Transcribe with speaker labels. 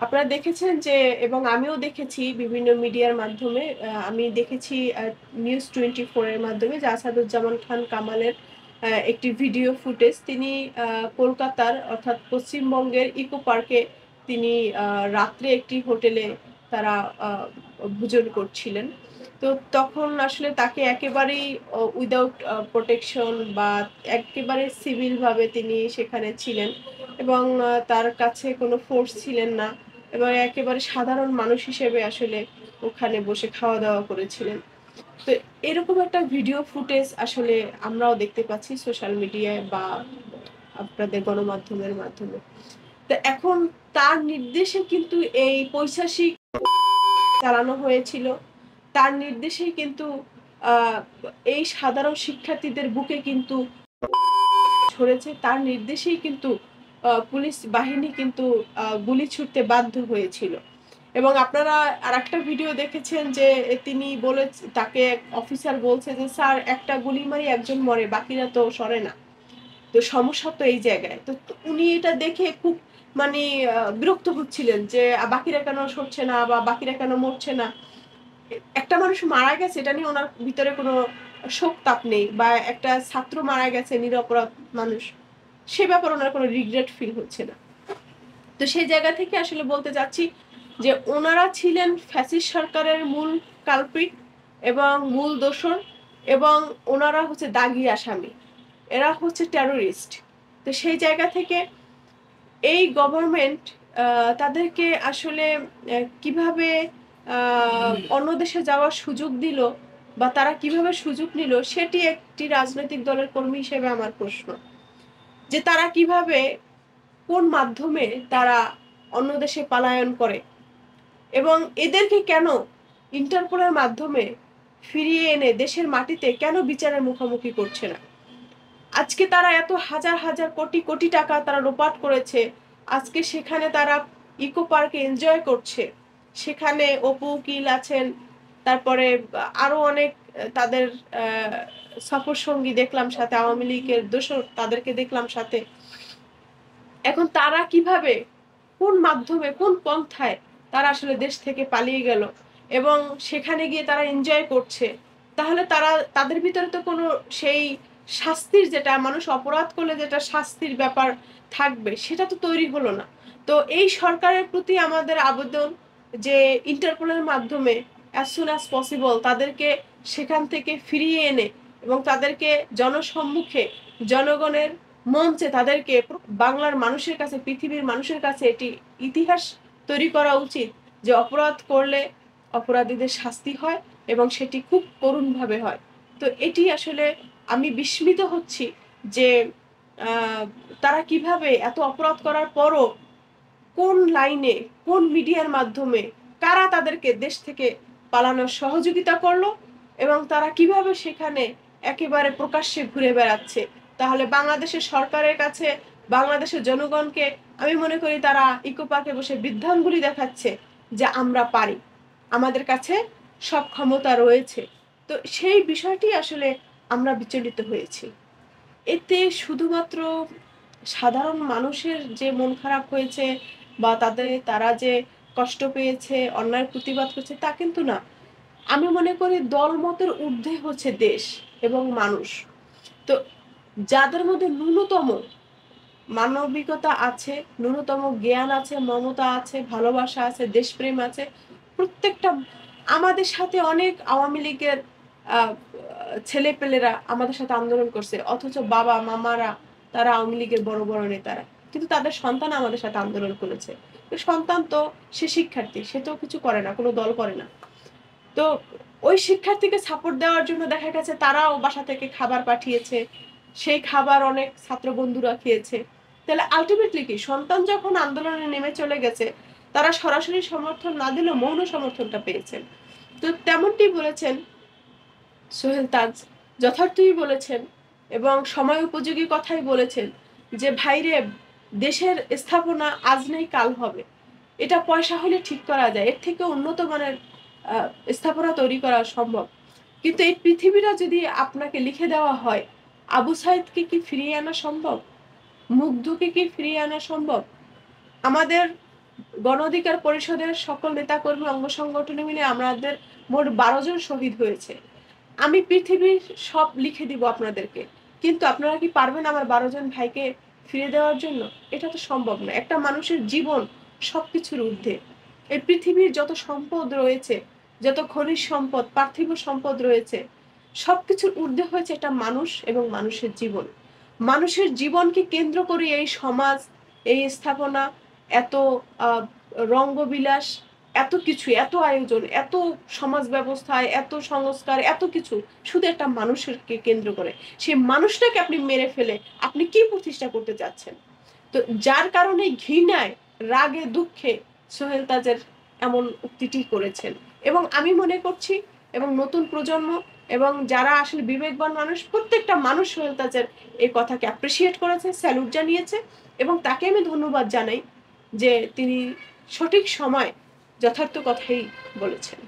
Speaker 1: আপনারা দেখেছেন যে এবং আমিও দেখেছি বিভিন্ন মিডিয়ার মাধ্যমে আমি দেখেছি নিউজ 24 এর মাধ্যমে যে আসাদুজ্জামান খান কামালের একটি ভিডিও ফুটেজ তিনি কলকাতার অর্থাৎ পশ্চিমবঙ্গের ইকো পার্কে তিনি রাত্রে একটি হোটেলে তারা আ ভোজন করছিলেন। তো তখন আসলে তাকে একেবারেই উইথআউট প্রোটেকশন বা একেবারে সিভিল ভাবে তিনি সেখানে ছিলেন এবং তার কাছে কোনো ফোর্স ছিলেন না এবং একেবারে সাধারণ মানুষ হিসেবে আসলে ওখানে বসে খাওয়া-দাওয়া করেছিলেন। তো এরকম একটা ভিডিও ফুটেজ আসলে আমরাও দেখতে পাচ্ছি সোশ্যাল মিডিয়ায় বা আপনাদের গণমাধ্যমের মাধ্যমে। তো এখন তার নির্দেশে কিন্তু এই পৈশাসিক চালানো হয়েছিল। তার নির্দেশেই কিন্তু আ এই সাধারণ শিক্ষার্থীদের বুকে কিন্তু ছড়েছে। তার নির্দেশেই কিন্তু পুলিশ বাহিনী কিন্তু গুলি ছুড়তে বাধ্য হয়েছিল। এবং আপনারা আরেকটা ভিডিও দেখেছেন যে তিনি তাকে এক অফিসার বলছে যে, "স্যার একটা গুলি মারি একজন মরে, বাকিরা তো সরে না।" তো সমস্যা তো এই জায়গায়। তো উনি এটা দেখে খুব মানে বিরক্ত হচ্ছিলেন যে, বাকিরা কেন সরছে না বা বাকিরা কেন মরছে না?" একটা মানুষ মারা গেছে এটা নিয়ে উনার ভিতরে কোনো শোক তাপ নেই বা একটা ছাত্র মারা গেছে নিরপরাধ মানুষ। সে ব্যাপারে উনার কোনো রিগ্রেট ফিল হচ্ছে না। তো সেই জায়গা থেকে আসলে বলতে চাচ্ছি যে উনারা ছিলেন ফ্যাসিস্ট সরকারের মূল কালপ্রিট এবং মূল দোসর এবং উনারা হচ্ছে দাগী আসামি। এরা হচ্ছে টেররিস্ট। তো সেই জায়গা থেকে এই গভর্নমেন্ট আ তাদেরকে আসলে কিভাবে আ অন্য দেশে যাওয়ার সুযোগ দিল বা তারা কিভাবে সুযোগ নিল সেটি একটি রাজনৈতিক দলের কর্মী হিসেবে আমার প্রশ্ন। যে তারা কিভাবে কোন মাধ্যমে তারা অন্য দেশে পালায়ন করে এবং এদেরকে কেন ইন্টারপোলের মাধ্যমে ফিরিয়ে এনে দেশের মাটিতে কেন বিচারের মুখোমুখি করছে না? আজকে তারা এত হাজার, হাজার কোটি, কোটি টাকা তারা লোপাট করেছে। আজকে সেখানে তারা ইকো পার্কে এনজয় করছে। সেখানে অপু উকিল আছেন। তারপরে আরো অনেক তাদের আ সফরসঙ্গী দেখলাম সাথে আওয়ামী লীগের দোসর তাদেরকে দেখলাম সাথে। এখন তারা কিভাবে, কোন মাধ্যমে, কোন পন্থায় তারা আসলে দেশ থেকে পালিয়ে গেল এবং সেখানে গিয়ে তারা এনজয় করছে। তাহলে তাদের ভিতরে তো কোনো সেই শাস্তির যেটা মানুষ অপরাধ করলে যেটা শাস্তির ব্যাপার থাকবে সেটা তো তৈরি হলো না। তো এই সরকারের প্রতি আমাদের আবেদন যে ইন্টারপোলের মাধ্যমে as soon as possible তাদেরকে সেখান থেকে ফিরিয়ে এনে এবং তাদেরকে জনসম্মুখে জনগণের মঞ্চে তাদেরকে বাংলার মানুষের কাছে, পৃথিবীর মানুষের কাছে এটি ইতিহাস তৈরি করা উচিত যে অপরাধ করলে অপরাধীদের শাস্তি হয় এবং সেটি খুব করুণভাবে হয়। তো এটি আসলে আমি বিস্মিত হচ্ছি যে আ তারা কিভাবে এত অপরাধ করার পরও কোন লাইনে, কোন মিডিয়ার মাধ্যমে কারা তাদেরকে দেশ থেকে পালানোর সহযোগিতা করলো এবং তারা কিভাবে সেখানে একেবারে প্রকাশ্যে ঘুরে বেড়াচ্ছে। তাহলে বাংলাদেশের সরকারের কাছে বাংলাদেশের জনগণকে আমি মনে করি তারা ইকো পার্কে বসে বৃদ্ধাঙ্গুলি দেখাচ্ছে যে আমরা পারি। আমাদের কাছে সব ক্ষমতা রয়েছে। তো সেই বিষয়টি আসলে আমরা বিচলিত হয়েছি। এতে শুধুমাত্র সাধারণ মানুষের যে মন খারাপ হয়েছে বা তারা যে কষ্ট পেয়েছে, অন্যায়ের প্রতিবাদ করছে তা কিন্তু না। আমি মনে করি দলমতের ঊর্ধ্বে হচ্ছে দেশ এবং মানুষ। তো যাদের মধ্যে ন্যূনতম মানবিকতা আছে, ন্যূনতম জ্ঞান আছে, মমতা আছে, ভালোবাসা আছে, দেশপ্রেম আছে, প্রত্যেকটা আমাদের সাথে অনেক আওয়ামী লীগের আ ছেলেপেলেরা আমাদের সাথে আন্দোলন করছে। অথচ বাবা-মামারা তারা আওয়ামী লীগের বড়, বড় নেতারা। কিন্তু তাদের সন্তান আমাদের সাথে আন্দোলন করেছে। তো সন্তান তো সে শিক্ষার্থী। সে তো কিছু করে না, কোন দল করে না। তো ওই শিক্ষার্থীকে সাপোর্ট দেওয়ার জন্য দেখা গেছে তারাও বাসা থেকে খাবার পাঠিয়েছে। সেই খাবার অনেক ছাত্র বন্ধুরা খেয়েছে। তাহলে আল্টিমেটলি কি সন্তান যখন আন্দোলনে নেমে চলে গেছে, তারা সরাসরি সমর্থন না দিলেও মৌন সমর্থনটা পেয়েছেন। তো তেমনটি বলেছেন সোহেল তাজ যথার্থই বলেছেন এবং সময় উপযোগী কথাই বলেছেন যে, "ভাইরে দেশের স্থাপনা আজ নেই কাল হবে। এটা পয়সা হলে ঠিক করা যায়। এর থেকে উন্নত মানের আ স্থাপনা তৈরি করা সম্ভব। কিন্তু এই পৃথিবীটা যদি আপনাকে লিখে দেওয়া হয়, আবু সাইদকে কি ফিরিয়ে আনা সম্ভব? মুগ্ধকে কি ফিরিয়ে আনা সম্ভব? আমাদের গণ অধিকার পরিষদের সকল নেতাকর্মী অঙ্গ সংগঠনে মিলে আমাদের মোট ১২ জন শহীদ হয়েছে। আমি পৃথিবীর সব লিখে দিব আপনাদেরকে। কিন্তু আপনারা কি পারবেন আমার ১২ জন ভাইকে ফিরে দেওয়ার জন্য? এটা তো সম্ভব না। একটা মানুষের জীবন সবকিছুর ঊর্ধ্বে। এই পৃথিবীর যত সম্পদ রয়েছে, যত খনিজ সম্পদ, পার্থিব সম্পদ রয়েছে, সবকিছুর ঊর্ধ্বে হয়েছে একটা মানুষ এবং মানুষের জীবন। মানুষের জীবনকে কেন্দ্র করে এই সমাজ, এই স্থাপনা, এত আ রঙ্গবিলাস, এত কিছু, এত আয়োজন, এত সমাজ ব্যবস্থায়, এত সংস্কার, এত কিছু শুধু একটা মানুষেরকে কেন্দ্র করে। সেই মানুষটাকে আপনি মেরে ফেলে আপনি কি প্রতিষ্ঠা করতে চাচ্ছেন? তো যার কারণে ঘৃণায়, রাগে, দুঃখে সোহেল তাজের এমন উক্তিটি করেছেন। এবং আমি মনে করছি এবং নতুন প্রজন্ম এবং যারা আসলে বিবেকবান মানুষ, প্রত্যেকটা মানুষ সোহেল তাজের এই কথাকে অ্যাপ্রিশিয়েট করেছে, স্যালুট জানিয়েছে এবং তাকে আমি ধন্যবাদ জানাই যে তিনি সঠিক সময় যথার্থ কথাই বলেছেন।